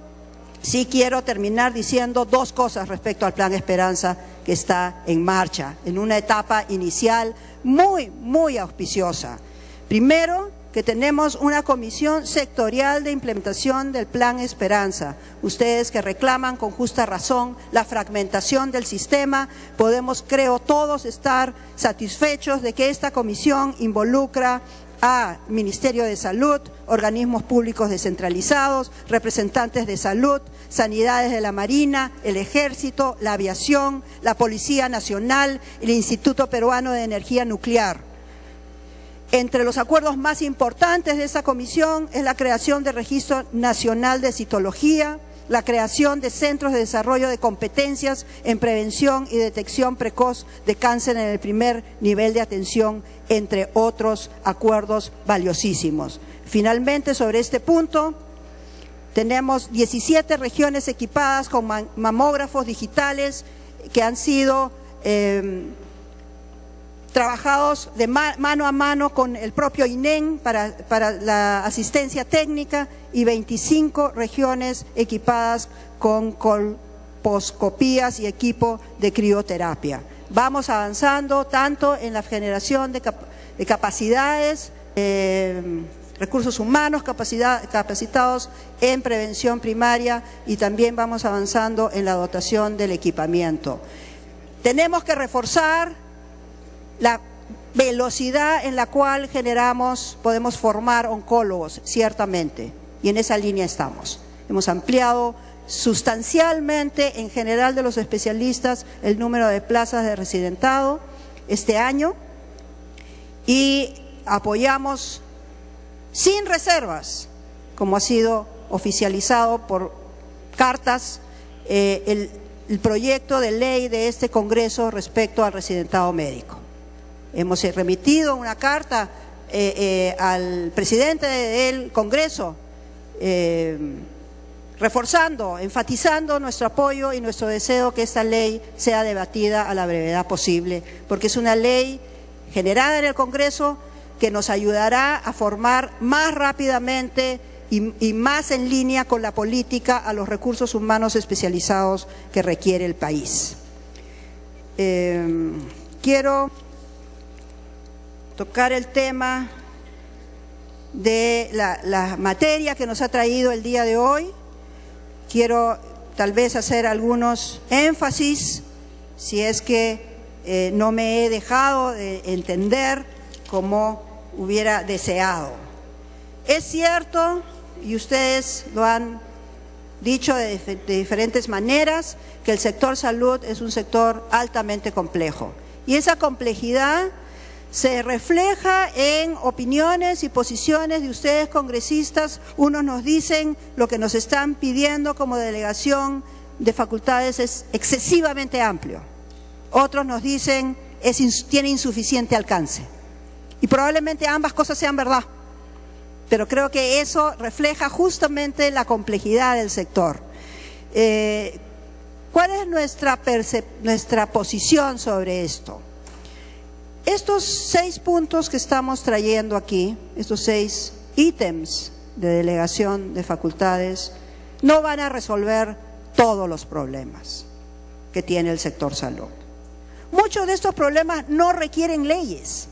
sí quiero terminar diciendo dos cosas respecto al Plan Esperanza que está en marcha, en una etapa inicial muy auspiciosa. Primero, que tenemos una comisión sectorial de implementación del Plan Esperanza. Ustedes que reclaman con justa razón la fragmentación del sistema, podemos, creo, todos estar satisfechos de que esta comisión involucra a Ministerio de Salud, organismos públicos descentralizados, representantes de salud, sanidades de la Marina, el Ejército, la aviación, la Policía Nacional, el Instituto Peruano de Energía Nuclear. Entre los acuerdos más importantes de esta comisión es la creación del Registro Nacional de Citología, la creación de centros de desarrollo de competencias en prevención y detección precoz de cáncer en el primer nivel de atención, entre otros acuerdos valiosísimos. Finalmente, sobre este punto, tenemos 17 regiones equipadas con mamógrafos digitales que han sido trabajados de mano a mano con el propio INEN para la asistencia técnica, y 25 regiones equipadas con colposcopías y equipo de crioterapia. Vamos avanzando tanto en la generación de capacidades, recursos humanos capacitados en prevención primaria, y también vamos avanzando en la dotación del equipamiento. Tenemos que reforzar la velocidad en la cual podemos formar oncólogos, ciertamente, y en esa línea estamos. Hemos ampliado sustancialmente, en general de los especialistas, el número de plazas de residentado este año, y apoyamos sin reservas, como ha sido oficializado por cartas, el proyecto de ley de este Congreso respecto al residentado médico. Hemos remitido una carta al presidente del Congreso reforzando, enfatizando nuestro apoyo y nuestro deseo que esta ley sea debatida a la brevedad posible, porque es una ley generada en el Congreso que nos ayudará a formar más rápidamente y más en línea con la política a los recursos humanos especializados que requiere el país. Quiero tocar el tema de la materia que nos ha traído el día de hoy. Quiero tal vez hacer algunos énfasis, si es que no me he dejado de entender como hubiera deseado. Es cierto, y ustedes lo han dicho de diferentes maneras, que el sector salud es un sector altamente complejo. Y esa complejidad se refleja en opiniones y posiciones de ustedes congresistas. Unos nos dicen lo que nos están pidiendo como delegación de facultades es excesivamente amplio. Otros nos dicen tiene insuficiente alcance. Y probablemente ambas cosas sean verdad. Pero creo que eso refleja justamente la complejidad del sector. ¿Cuál es nuestra posición sobre esto? Estos 6 puntos que estamos trayendo aquí, estos 6 ítems de delegación de facultades, no van a resolver todos los problemas que tiene el sector salud. Muchos de estos problemas no requieren leyes.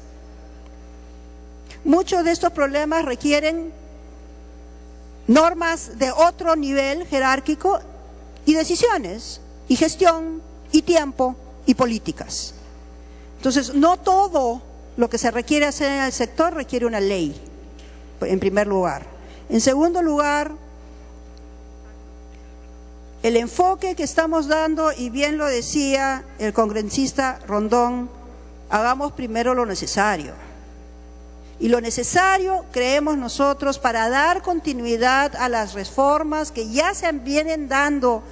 Muchos de estos problemas requieren normas de otro nivel jerárquico y decisiones, y gestión, y tiempo, y políticas. Entonces, no todo lo que se requiere hacer en el sector requiere una ley, en primer lugar. En segundo lugar, el enfoque que estamos dando, y bien lo decía el congresista Rondón, hagamos primero lo necesario. Y lo necesario, creemos nosotros, para dar continuidad a las reformas que ya se vienen dando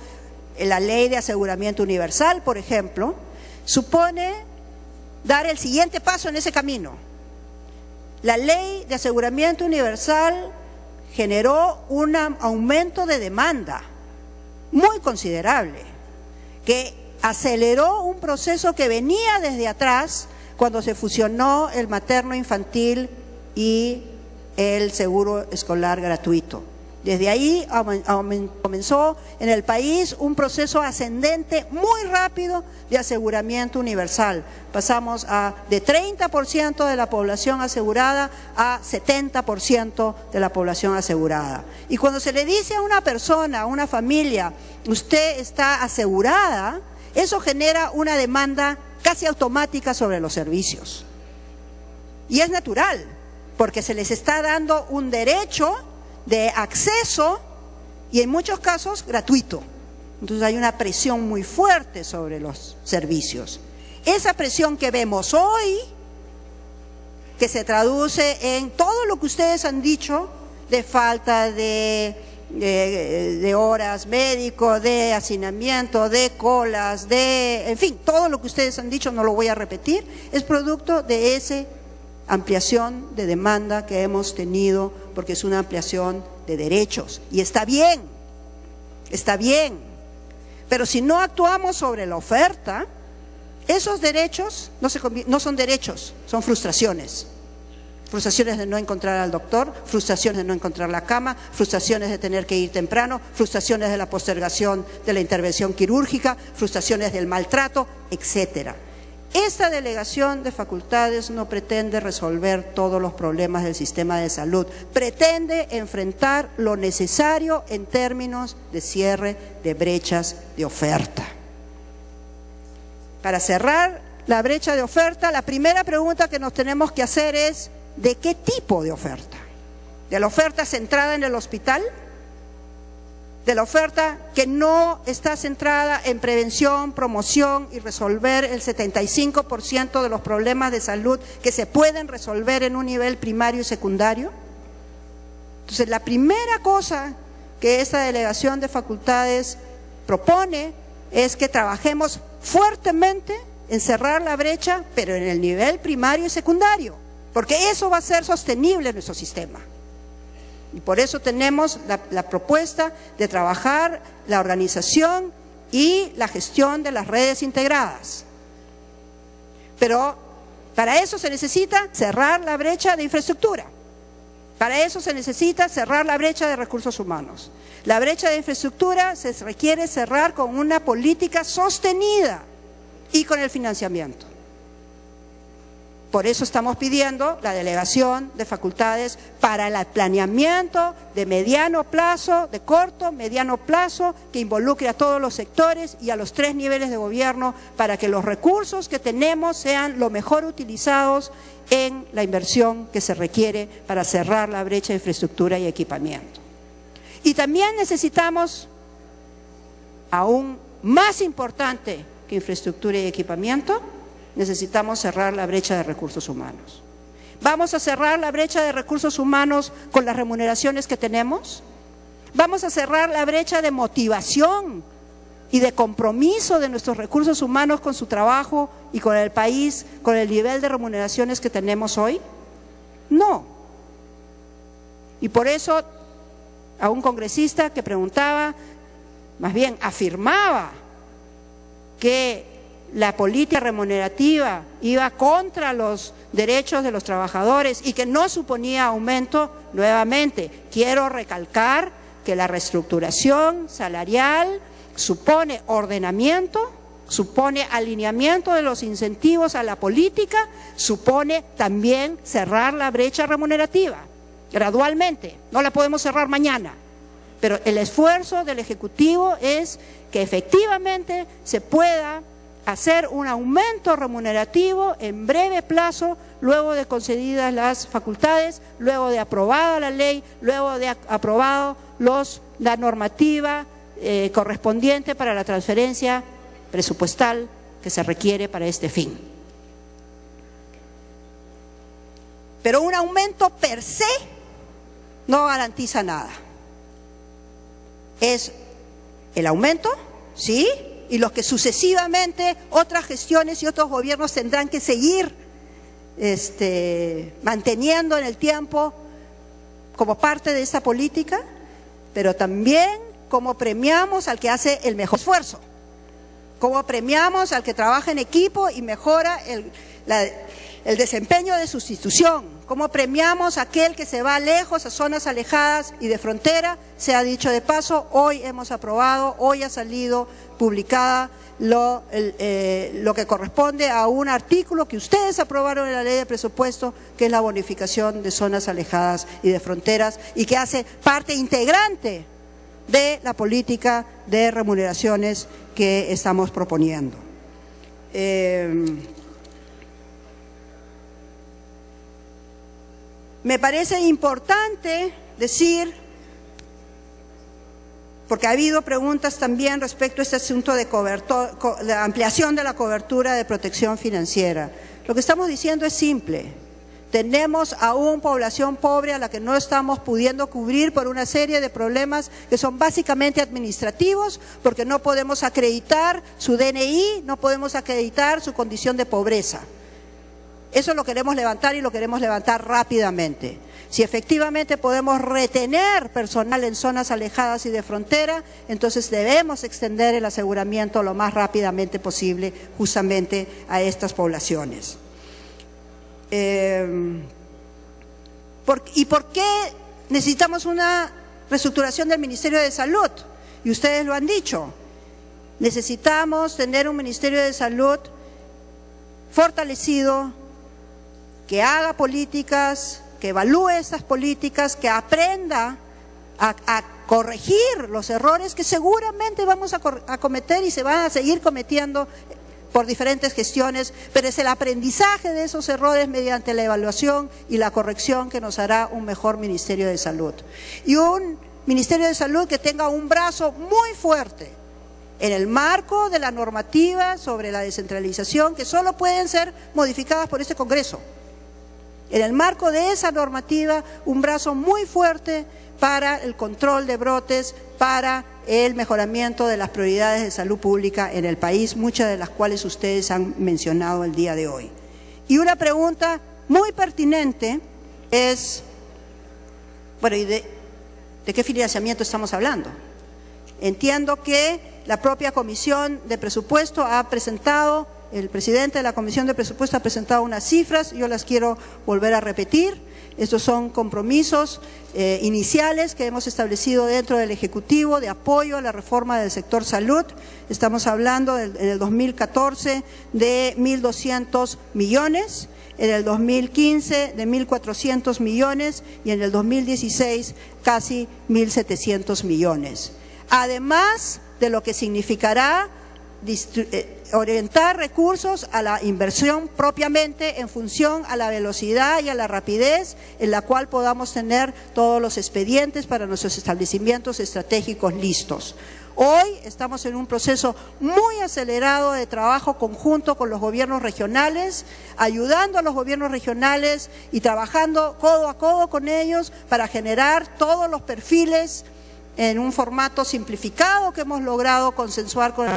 en la Ley de Aseguramiento Universal, por ejemplo, supone dar el siguiente paso en ese camino. la ley de aseguramiento universal generó un aumento de demanda muy considerable, que aceleró un proceso que venía desde atrás cuando se fusionó el materno infantil y el seguro escolar gratuito. Desde ahí comenzó en el país un proceso ascendente muy rápido de aseguramiento universal. Pasamos de 30% de la población asegurada a 70% de la población asegurada. Y cuando se le dice a una persona, a una familia, usted está asegurada, eso genera una demanda casi automática sobre los servicios. Y es natural, porque se les está dando un derecho de acceso y en muchos casos gratuito. Entonces hay una presión muy fuerte sobre los servicios. Esa presión que vemos hoy, que se traduce en todo lo que ustedes han dicho, de falta de horas médicos, de hacinamiento, de colas, en fin, todo lo que ustedes han dicho, no lo voy a repetir, es producto de esa ampliación de demanda que hemos tenido, porque es una ampliación de derechos. Y está bien, pero si no actuamos sobre la oferta, esos derechos no son derechos, son frustraciones. Frustraciones de no encontrar al doctor, frustraciones de no encontrar la cama, frustraciones de tener que ir temprano, frustraciones de la postergación de la intervención quirúrgica, frustraciones del maltrato, etcétera. Esta delegación de facultades no pretende resolver todos los problemas del sistema de salud, pretende enfrentar lo necesario en términos de cierre de brechas de oferta. Para cerrar la brecha de oferta, la primera pregunta que nos tenemos que hacer es ¿de qué tipo de oferta? ¿De la oferta centrada en el hospital? ¿De la oferta que no está centrada en prevención, promoción y resolver el 75% de los problemas de salud que se pueden resolver en un nivel primario y secundario? Entonces, la primera cosa que esta delegación de facultades propone es que trabajemos fuertemente en cerrar la brecha, pero en el nivel primario y secundario, porque eso va a ser sostenible en nuestro sistema. Y por eso tenemos la propuesta de trabajar la organización y la gestión de las redes integradas. Pero para eso se necesita cerrar la brecha de infraestructura. Para eso se necesita cerrar la brecha de recursos humanos. La brecha de infraestructura se requiere cerrar con una política sostenida y con el financiamiento. Por eso estamos pidiendo la delegación de facultades para el planeamiento de mediano plazo, de corto, mediano plazo, que involucre a todos los sectores y a los 3 niveles de gobierno para que los recursos que tenemos sean lo mejor utilizados en la inversión que se requiere para cerrar la brecha de infraestructura y equipamiento. Y también necesitamos, aún más importante que infraestructura y equipamiento, necesitamos cerrar la brecha de recursos humanos. ¿Vamos a cerrar la brecha de recursos humanos con las remuneraciones que tenemos? ¿Vamos a cerrar la brecha de motivación y de compromiso de nuestros recursos humanos con su trabajo y con el país, con el nivel de remuneraciones que tenemos hoy? No. Y por eso a un congresista que preguntaba, más bien afirmaba que la política remunerativa iba contra los derechos de los trabajadores y que no suponía aumento, nuevamente quiero recalcar que la reestructuración salarial supone ordenamiento, supone alineamiento de los incentivos a la política, supone también cerrar la brecha remunerativa, gradualmente, no la podemos cerrar mañana, pero el esfuerzo del Ejecutivo es que efectivamente se pueda hacer un aumento remunerativo en breve plazo, luego de concedidas las facultades, luego de aprobada la ley, luego de aprobado la normativa correspondiente para la transferencia presupuestal que se requiere para este fin. Pero un aumento per se no garantiza nada. Es el aumento, ¿sí?, y los que sucesivamente otras gestiones y otros gobiernos tendrán que seguir manteniendo en el tiempo como parte de esta política, pero también cómo premiamos al que hace el mejor esfuerzo, cómo premiamos al que trabaja en equipo y mejora el desempeño de su institución, cómo premiamos a aquel que se va lejos, a zonas alejadas y de frontera. Se ha dicho de paso, hoy hemos aprobado, hoy ha salido publicada lo que corresponde a un artículo que ustedes aprobaron en la ley de presupuesto, que es la bonificación de zonas alejadas y de fronteras, y que hace parte integrante de la política de remuneraciones que estamos proponiendo. Me parece importante decir, porque ha habido preguntas también respecto a este asunto de la ampliación de la cobertura de protección financiera. Lo que estamos diciendo es simple. Tenemos aún población pobre a la que no estamos pudiendo cubrir por una serie de problemas que son básicamente administrativos, porque no podemos acreditar su DNI, no podemos acreditar su condición de pobreza. Eso lo queremos levantar y lo queremos levantar rápidamente. Si efectivamente podemos retener personal en zonas alejadas y de frontera, entonces debemos extender el aseguramiento lo más rápidamente posible justamente a estas poblaciones. ¿Y por qué necesitamos una reestructuración del Ministerio de Salud? Y ustedes lo han dicho. Necesitamos tener un Ministerio de Salud fortalecido, que haga políticas, que evalúe esas políticas, que aprenda a corregir los errores que seguramente vamos a cometer y se van a seguir cometiendo por diferentes gestiones, pero es el aprendizaje de esos errores mediante la evaluación y la corrección que nos hará un mejor Ministerio de Salud. Y un Ministerio de Salud que tenga un brazo muy fuerte en el marco de la normativa sobre la descentralización, que solo pueden ser modificadas por este Congreso. En el marco de esa normativa, un brazo muy fuerte para el control de brotes, para el mejoramiento de las prioridades de salud pública en el país, muchas de las cuales ustedes han mencionado el día de hoy. Y una pregunta muy pertinente es, bueno, ¿y de qué financiamiento estamos hablando? Entiendo que la propia Comisión de Presupuesto ha presentado, el presidente de la Comisión de Presupuesto ha presentado unas cifras, yo las quiero volver a repetir. Estos son compromisos iniciales que hemos establecido dentro del Ejecutivo de apoyo a la reforma del sector salud. Estamos hablando en el 2014 de 1.200 millones, en el 2015 de 1.400 millones y en el 2016 casi 1.700 millones. Además de lo que significará orientar recursos a la inversión propiamente en función a la velocidad y a la rapidez en la cual podamos tener todos los expedientes para nuestros establecimientos estratégicos listos. Hoy estamos en un proceso muy acelerado de trabajo conjunto con los gobiernos regionales, ayudando a los gobiernos regionales y trabajando codo a codo con ellos para generar todos los perfiles en un formato simplificado que hemos logrado consensuar con